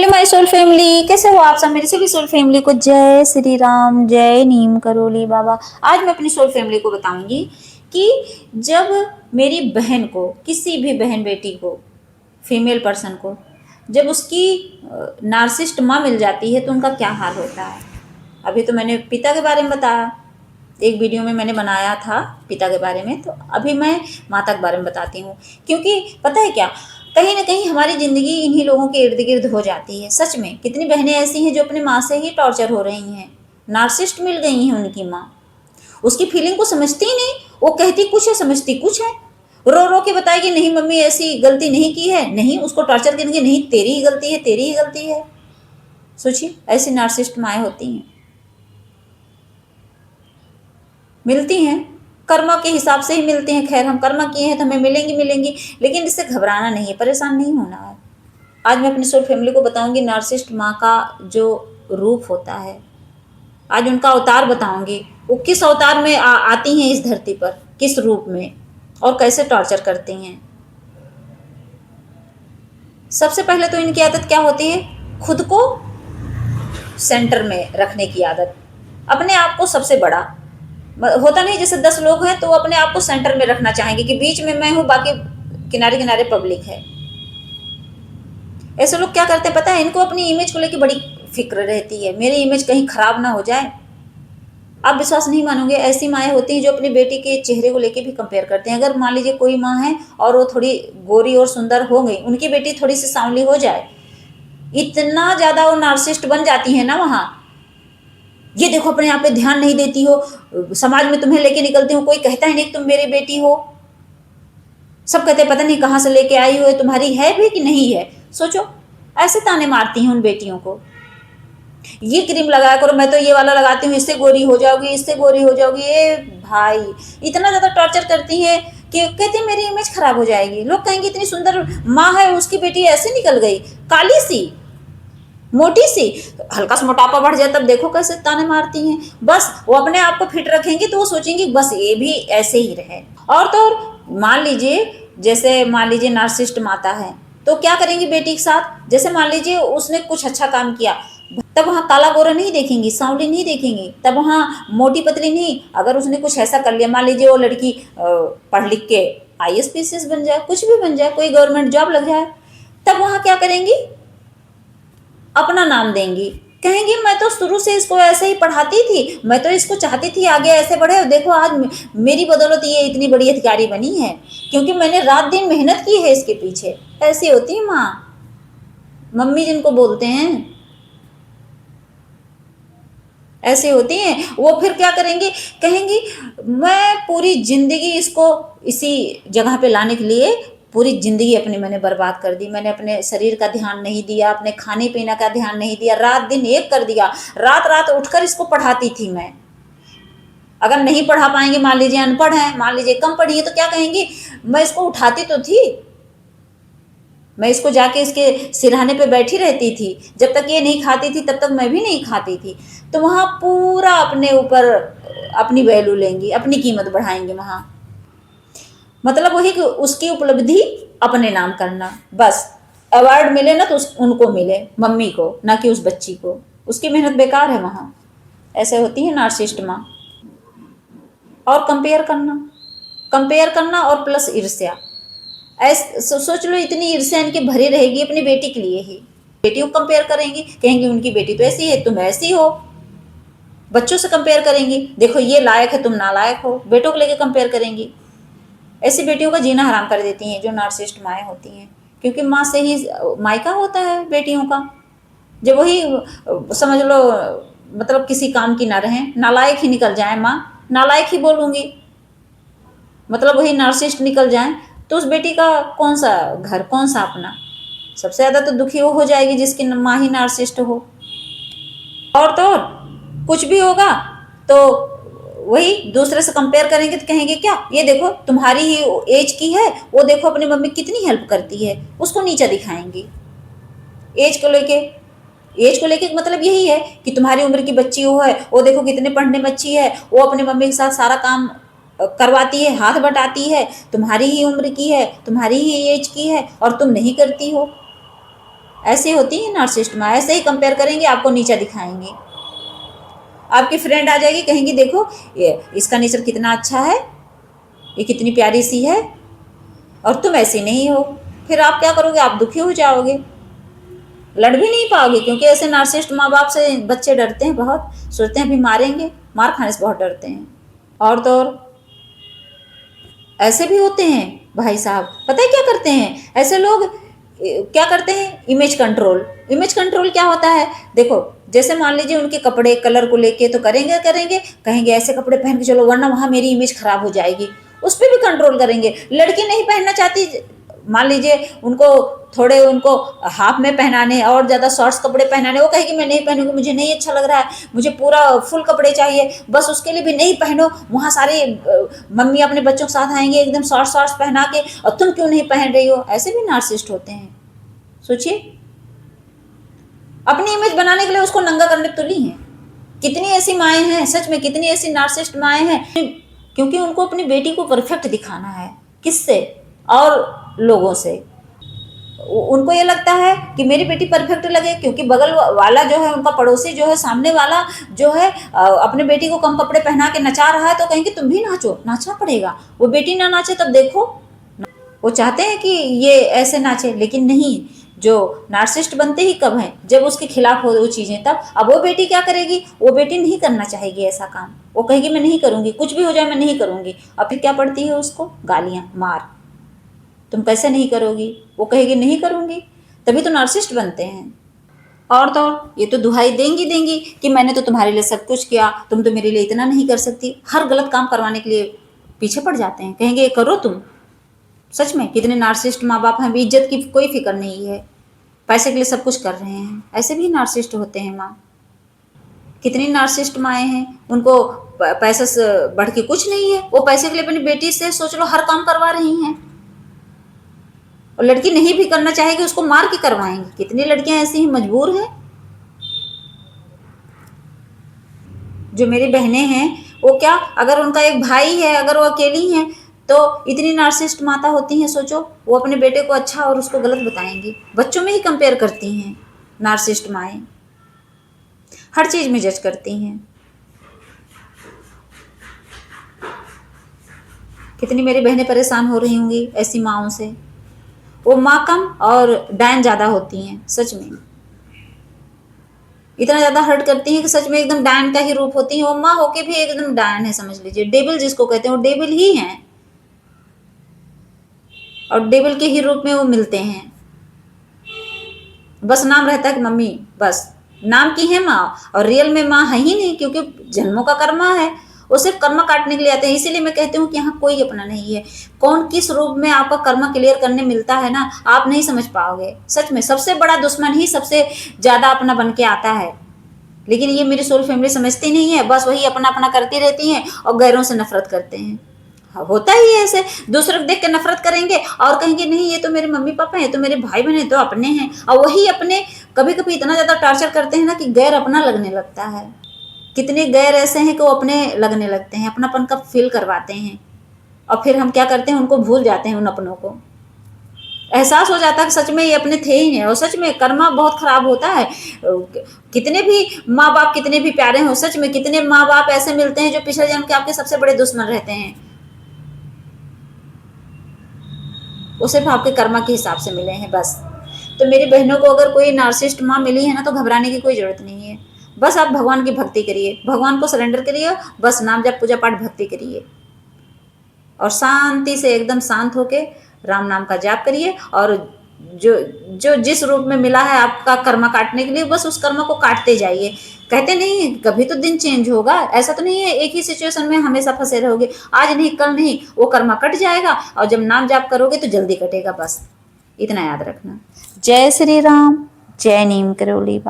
Hello my soul family, कैसे हो आप सब। मेरी सभी सोल फैमिली को जय श्री राम, जय नीम करोली बाबा। आज मैं अपनी सोल फैमिली को बताऊंगी कि जब मेरी बहन को, किसी भी बहन बेटी को, फीमेल पर्सन को, जब उसकी नार्सिसिस्ट माँ मिल जाती है तो उनका क्या हाल होता है। अभी तो मैंने पिता के बारे में बताया, एक वीडियो में मैंने बनाया था पिता के बारे में, तो अभी मैं माता के बारे में बताती हूँ। क्योंकि पता है क्या, कहीं ना कहीं हमारी ज़िंदगी इन्हीं लोगों के इर्द गिर्द हो जाती है। सच में कितनी बहनें ऐसी हैं जो अपनी माँ से ही टॉर्चर हो रही हैं, नार्सिसिस्ट मिल गई हैं उनकी माँ, उसकी फीलिंग को समझती ही नहीं। वो कहती कुछ है, समझती कुछ है, रो रो के बताएगी नहीं मम्मी ऐसी गलती नहीं की है, नहीं उसको टॉर्चर करेंगे, नहीं तेरी ही गलती है, तेरी ही गलती है। सोचिए, ऐसी नार्सिसिस्ट माएँ होती हैं, मिलती हैं, कर्मा के हिसाब से ही मिलती हैं। खैर, हम कर्मा किए हैं तो हमें मिलेंगी मिलेंगी, लेकिन इससे घबराना नहीं है, परेशान नहीं होना है। आज मैं अपनी सोल फैमिली को बताऊंगी नार्सिसिस्ट माँ का जो रूप होता है। आज उनका अवतार बताऊंगी, वो किस अवतार में आती हैं इस धरती पर, किस रूप में, और कैसे टॉर्चर करती हैं। सबसे पहले तो इनकी आदत क्या होती है, खुद को सेंटर में रखने की आदत, अपने आप को सबसे बड़ा। होता नहीं, जैसे 10 लोग हैं तो वो अपने आप को सेंटर में रखना चाहेंगे कि बीच में मैं हूं, बाकी किनारे किनारे पब्लिक है। ऐसे लोग क्या करते हैं पता है, इनको अपनी इमेज को लेकर बड़ी फिक्र रहती है, मेरी इमेज कहीं खराब ना हो जाए। आप विश्वास नहीं मानोगे, ऐसी माएँ होती हैं जो अपनी बेटी के चेहरे को लेके भी कंपेयर करते हैं। अगर मान लीजिए कोई माँ है और वो थोड़ी गोरी और सुंदर हो गई, उनकी बेटी थोड़ी सी सांवली हो जाए, इतना ज़्यादा वो नार्सिसिस्ट बन जाती है ना वहाँ। ये देखो अपने आप पे ध्यान नहीं देती हो, समाज में तुम्हें लेके निकलती हो, कोई कहता ही नहीं तुम मेरी बेटी हो, सब कहते पता नहीं कहाँ से लेके आई हो, तुम्हारी है भी कि नहीं है। सोचो, ऐसे ताने मारती हैं उन बेटियों को। ये क्रीम लगाया करो, मैं तो ये वाला लगाती हूँ, इससे गोरी हो जाओगी, इससे गोरी हो जाओगी। ये भाई इतना ज़्यादा टॉर्चर करती है कि कहती है मेरी इमेज खराब हो जाएगी। लोग कहेंगे इतनी सुंदर माँ है, उसकी बेटी ऐसे निकल गई, काली सी, मोटी सी, हल्का सा मोटापा बढ़ जाए तब देखो कैसे ताने मारती हैं। बस वो अपने आप को फिट रखेंगी तो वो सोचेंगी बस ये भी ऐसे ही रहे। और तो और मान लीजिए, जैसे मान लीजिए नार्सिसिस्ट माता है तो क्या करेंगी बेटी के साथ, जैसे मान लीजिए उसने कुछ अच्छा काम किया, तब वहाँ काला गोरा नहीं देखेंगी, सांवली नहीं देखेंगी, तब वहाँ मोटी पतली नहीं। अगर उसने कुछ ऐसा कर लिया, मान लीजिए वो लड़की पढ़ लिख के IAS PCS बन जाए, कुछ भी बन जाए, कोई गवर्नमेंट जॉब लग जाए, तब वहाँ क्या करेंगी, अपना नाम देंगी, कहेंगी मैं तो शुरू से इसको ऐसे ही पढ़ाती थी, मैं तो इसको चाहती थी आगे ऐसे बढ़े, और देखो आज मेरी बदौलत ये इतनी बड़ी अधिकारी बनी है, क्योंकि मैंने रात दिन मेहनत की है इसके पीछे। ऐसी होती है माँ, मम्मी जिनको बोलते हैं, ऐसे होती हैं। वो फिर क्या करेंगी, कहेंगी मैं पूरी जिंदगी इसको इसी जगह पे लाने के लिए पूरी जिंदगी अपनी मैंने बर्बाद कर दी, मैंने अपने शरीर का ध्यान नहीं दिया, अपने खाने पीने का ध्यान नहीं दिया, रात दिन एक कर दिया, रात रात उठकर इसको पढ़ाती थी मैं। अगर नहीं पढ़ा पाएंगे, मान लीजिए अनपढ़ है, मान लीजिए कम पढ़ी है, तो क्या कहेंगी, मैं इसको उठाती तो थी, मैं इसको जाके इसके सिरहाने पे बैठी रहती थी, जब तक ये नहीं खाती थी तब तक मैं भी नहीं खाती थी। तो वहाँ पूरा अपने ऊपर अपनी वैल्यू लेंगी, अपनी कीमत बढ़ाएंगे वहाँ। मतलब वही कि उसकी उपलब्धि अपने नाम करना, बस अवार्ड मिले ना तो उनको मिले, मम्मी को, ना कि उस बच्ची को, उसकी मेहनत बेकार है वहाँ। ऐसे होती है नार्सिसिस्ट माँ। और कंपेयर करना और प्लस ईर्ष्या। सोच लो, इतनी ईर्ष्या इनकी भरी रहेगी अपनी बेटी के लिए ही, बेटी को कंपेयर करेंगी, कहेंगी उनकी बेटी तो ऐसी है, तुम ऐसी हो। बच्चों से कंपेयर करेंगी, देखो ये लायक है तुम नालायक हो, बेटों को लेकर कंपेयर करेंगी। ऐसी बेटियों का जीना हराम कर देती हैं जो नार्सिसिस्ट माएँ होती हैं, क्योंकि माँ से ही मायका होता है बेटियों का। जब वही समझ लो मतलब किसी काम की ना रहें, नालायक ही निकल जाए माँ, नालायक ही बोलूँगी, मतलब वही नार्सिसिस्ट निकल जाए, तो उस बेटी का कौन सा घर, कौन सा अपना। सबसे ज़्यादा तो दुखी वो हो जाएगी जिसकी माँ ही नार्सिसिस्ट हो। और तो और कुछ भी होगा तो वही दूसरे से कंपेयर करेंगे तो कहेंगे क्या, ये देखो तुम्हारी ही एज की है, वो देखो अपनी मम्मी कितनी हेल्प करती है, उसको नीचा दिखाएंगी। एज को लेके, एज को लेके मतलब यही है कि तुम्हारी उम्र की बच्ची वो है, वो देखो कितने पढ़ने में अच्छी है, वो अपनी मम्मी के साथ सारा काम करवाती है, हाथ बटाती है, तुम्हारी ही उम्र की है, तुम्हारी ही एज की है और तुम नहीं करती हो। ऐसी होती है नार्सिसिस्ट माँ, ऐसे ही कंपेयर करेंगे, आपको नीचा दिखाएंगे। आपकी फ्रेंड आ जाएगी, कहेंगी देखो ये इसका नेचर कितना अच्छा है, ये कितनी प्यारी सी है, और तुम ऐसी नहीं हो। फिर आप क्या करोगे? आप दुखी हो जाओगे, लड़ भी नहीं पाओगे, क्योंकि ऐसे नार्सिसिस्ट माँ बाप से बच्चे डरते हैं बहुत, सोचते हैं अभी मारेंगे, मार खाने से बहुत डरते हैं। और तो और ऐसे भी होते हैं भाई साहब, पता है क्या करते हैं ऐसे लोग? क्या करते हैं? Image control. इमेज कंट्रोल क्या होता है? देखो, जैसे मान लीजिए उनके कपड़े कलर को लेके तो करेंगे, कहेंगे ऐसे कपड़े पहन के चलो वरना वहां मेरी इमेज खराब हो जाएगी, उस पर भी कंट्रोल करेंगे। लड़की नहीं पहनना चाहती, मान लीजिए उनको थोड़े उनको हाफ में पहनाने और ज़्यादा शॉर्ट्स कपड़े पहनाने, वो कहेगी मैं नहीं पहनूंगी, मुझे नहीं अच्छा लग रहा है, मुझे पूरा फुल कपड़े चाहिए, बस उसके लिए भी नहीं पहनो, वहाँ सारे मम्मी अपने बच्चों के साथ आएंगे एकदम शॉर्ट्स शॉर्ट्स पहना के, और तुम क्यों नहीं पहन रही हो? ऐसे भी नार्सिसिस्ट होते हैं। सोचिए, अपनी इमेज बनाने के लिए उसको नंगा करने तुली हैं। कितनी ऐसी माएँ हैं, सच में कितनी ऐसी नार्सिसिस्ट माएँ हैं, क्योंकि उनको अपनी बेटी को परफेक्ट दिखाना है। किससे? और लोगों से। उनको ये लगता है कि मेरी बेटी परफेक्ट लगे, क्योंकि बगल वाला जो है, उनका पड़ोसी जो है, सामने वाला जो है अपने बेटी को कम कपड़े पहना के नचा रहा है, तो कहेंगे तुम भी नाचो, नाचना पड़ेगा। वो बेटी ना नाचे तब देखो, वो चाहते हैं कि ये ऐसे नाचे, लेकिन नहीं। जो नार्सिसिस्ट बनते ही कब हैं? जब उसके खिलाफ हो वो चीज़ें, तब। अब वो बेटी क्या करेगी? वो बेटी नहीं करना चाहेगी ऐसा काम, वो कहेगी मैं नहीं करूँगी, कुछ भी हो जाए मैं नहीं करूँगी। अब फिर क्या पड़ती है उसको? गालियाँ, मार। तुम कैसे नहीं करोगी? वो कहेगी नहीं करूँगी, तभी तो नार्सिसिस्ट बनते हैं। और तो और ये तो दुहाई देंगी कि मैंने तो तुम्हारे लिए सब कुछ किया, तुम तो मेरे लिए इतना नहीं कर सकती। हर गलत काम करवाने के लिए पीछे पड़ जाते हैं, कहेंगे करो तुम। सच में कितने नार्सिसिस्ट माँ बाप हैं, इज्जत की कोई फिक्र नहीं है, पैसे के लिए सब कुछ कर रहे हैं। ऐसे भी नार्सिसिस्ट होते हैं माँ। कितनी नार्सिसिस्ट माएँ हैं, उनको पैसे से बढ़ के कुछ नहीं है, वो पैसे के लिए अपनी बेटी से सोच लो हर काम करवा रही हैं, और लड़की नहीं भी करना चाहेगी उसको मार के करवाएंगी। कितनी लड़कियां ऐसी ही मजबूर हैं। जो मेरी बहनें हैं, वो क्या, अगर उनका एक भाई है, अगर वो अकेली हैं, तो इतनी नार्सिसिस्ट माता होती हैं। सोचो, वो अपने बेटे को अच्छा और उसको गलत बताएंगी, बच्चों में ही कंपेयर करती हैं नार्सिसिस्ट माएँ, हर चीज में जज करती हैं। कितनी मेरी बहनें परेशान हो रही होंगी ऐसी माँओं से। वो माँ कम और डायन ज़्यादा होती हैं, सच में इतना ज़्यादा हर्ट करती हैं कि सच में एकदम डायन का ही रूप होती हैं। वो माँ होके भी एकदम डायन है, समझ लीजिए डेविल जिसको कहते हैं, वो डेविल ही हैं, और डेविल के ही रूप में वो मिलते हैं। बस नाम रहता है कि मम्मी, बस नाम की है माँ, और रियल में माँ है ही नहीं, क्योंकि जन्मों का कर्मा है, वो सिर्फ कर्मा काटने के लिए आते हैं। इसीलिए मैं कहती हूँ कि यहाँ कोई अपना नहीं है। कौन किस रूप में आपका कर्मा क्लियर करने मिलता है ना, आप नहीं समझ पाओगे। सच में सबसे बड़ा दुश्मन ही सबसे ज्यादा अपना बन के आता है, लेकिन ये मेरी सोल फैमिली समझती नहीं है। बस वही अपना अपना करती रहती हैं और गैरों से नफरत करते हैं। हाँ, होता ही है ऐसे, दूसरे को देख के नफरत करेंगे और कहेंगे नहीं ये तो मेरे मम्मी पापा हैं, ये तो मेरे भाई बहन है, तो अपने हैं। और वही अपने कभी कभी इतना ज्यादा टार्चर करते हैं ना कि गैर अपना लगने लगता है। कितने गैर ऐसे हैं कि वो अपने लगने लगते हैं, अपनापन का फील करवाते हैं, और फिर हम क्या करते हैं, उनको भूल जाते हैं। उन अपनों को एहसास हो जाता है कि सच में ये अपने थे ही नहीं, और सच में कर्मा बहुत खराब होता है। कितने भी माँ बाप कितने भी प्यारे हों, सच में कितने माँ बाप ऐसे मिलते हैं जो पिछले जन्म के आपके सबसे बड़े दुश्मन रहते हैं, वो सिर्फ आपके कर्मा के हिसाब से मिले हैं बस। तो मेरी बहनों को अगर कोई नार्सिसिस्ट माँ मिली है ना, तो घबराने की कोई जरूरत नहीं है। बस आप भगवान की भक्ति करिए, भगवान को सरेंडर करिए, बस नाम जप पूजा पाठ भक्ति करिए, और शांति से एकदम शांत होके राम नाम का जाप करिए। और जो जो जिस रूप में मिला है आपका कर्मा काटने के लिए, बस उस कर्म को काटते जाइए। कहते नहीं कभी तो दिन चेंज होगा, ऐसा तो नहीं है एक ही सिचुएशन में हमेशा फंसे रहोगे। आज नहीं कल नहीं वो कर्मा कट जाएगा, और जब नाम जाप करोगे तो जल्दी कटेगा, बस इतना याद रखना। जय श्री राम, जय नीम करोली बाबा।